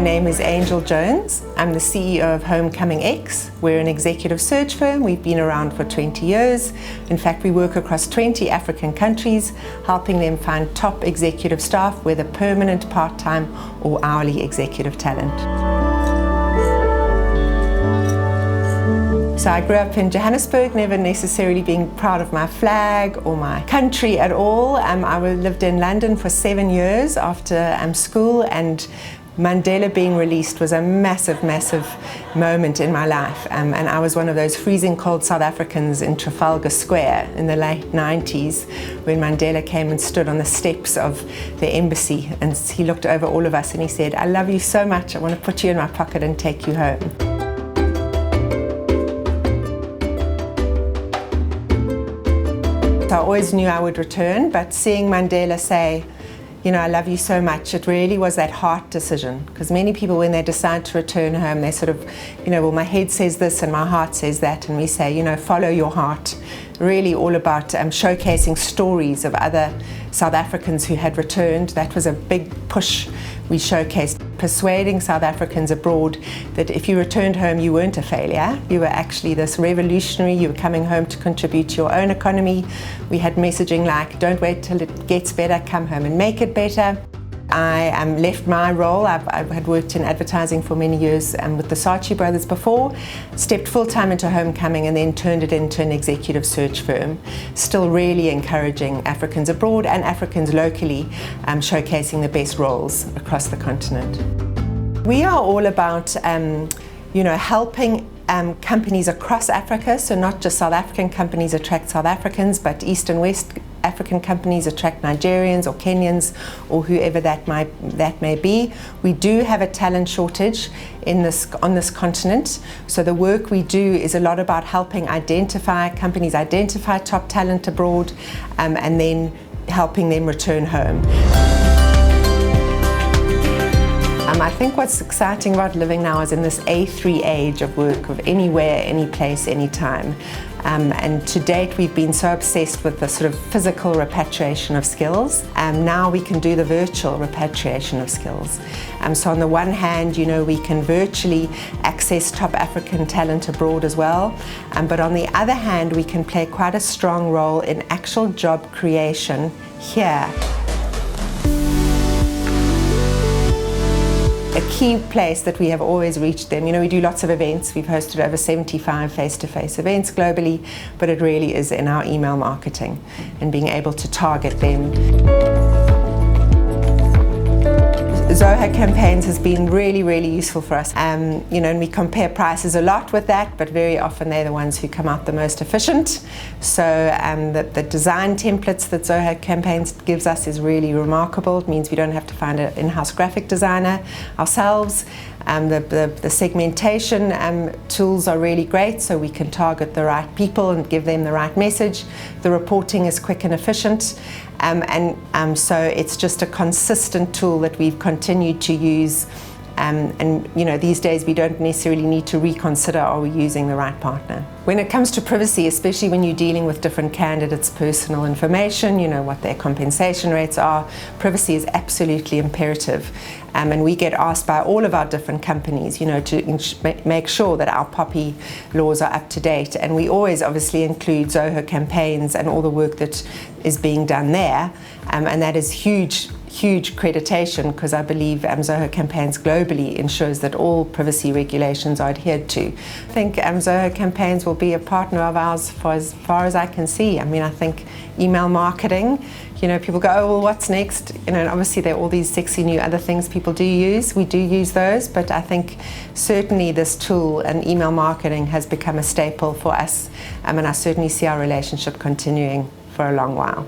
name is Angel Jones. I'm the CEO of HomecomingEx. We're an executive search firm. We've been around for 20 years. In fact, we work across 20 African countries, helping them find top executive staff, whether permanent, part-time or hourly executive talent. So I grew up in Johannesburg, never necessarily being proud of my flag or my country at all. I lived in London for 7 years after school, and Mandela being released was a massive, massive moment in my life. And I was one of those freezing cold South Africans in Trafalgar Square in the late 90s when Mandela came and stood on the steps of the embassy, and he looked over all of us and he said, "I love you so much, I want to put you in my pocket and take you home." I always knew I would return, but seeing Mandela say, "I love you so much," it really was that heart decision. Because many people, when they decide to return home, they sort of, well, my head says this and my heart says that, and we say, follow your heart. Really all about showcasing stories of other South Africans who had returned. That was a big push we showcased, persuading South Africans abroad that if you returned home, you weren't a failure. You were actually this revolutionary. You were coming home to contribute to your own economy. We had messaging like, "Don't wait till it gets better, come home and make it better." I left my role. I had worked in advertising for many years with the Saatchi brothers before, stepped full-time into Homecoming and then turned it into an executive search firm, still really encouraging Africans abroad and Africans locally, showcasing the best roles across the continent. We are all about helping companies across Africa, so not just South African companies attract South Africans, but East and West African companies attract Nigerians or Kenyans or whoever that may be. We do have a talent shortage on this continent, so the work we do is a lot about helping companies identify top talent abroad, and then helping them return home. I think what's exciting about living now is in this A3 age of work, of anywhere, any place, any time. And to date, we've been so obsessed with the sort of physical repatriation of skills. Now we can do the virtual repatriation of skills. So on the one hand, we can virtually access top African talent abroad as well. But on the other hand, we can play quite a strong role in actual job creation here. A key place that we have always reached them. We do lots of events. We've hosted over 75 face-to-face events globally, but it really is in our email marketing and being able to target them. Zoho Campaigns has been really, really useful for us. And we compare prices a lot with that, but very often they're the ones who come out the most efficient. So the design templates that Zoho Campaigns gives us is really remarkable. It means we don't have to find an in-house graphic designer ourselves. The segmentation tools are really great, so we can target the right people and give them the right message. The reporting is quick and efficient, so it's just a consistent tool that we've continued to use. These days we don't necessarily need to reconsider, are we using the right partner? When it comes to privacy, especially when you're dealing with different candidates' personal information, what their compensation rates are, privacy is absolutely imperative. And we get asked by all of our different companies, to make sure that our POPI laws are up to date. And we always obviously include Zoho Campaigns and all the work that is being done there. And that is huge accreditation, because I believe Zoho Campaigns globally ensures that all privacy regulations are adhered to. I think Zoho Campaigns will be a partner of ours for as far as I can see. I think email marketing, people go, "Oh, well, what's next?" And obviously there are all these sexy new other things people do use. We do use those, but I think certainly this tool and email marketing has become a staple for us, and I certainly see our relationship continuing for a long while.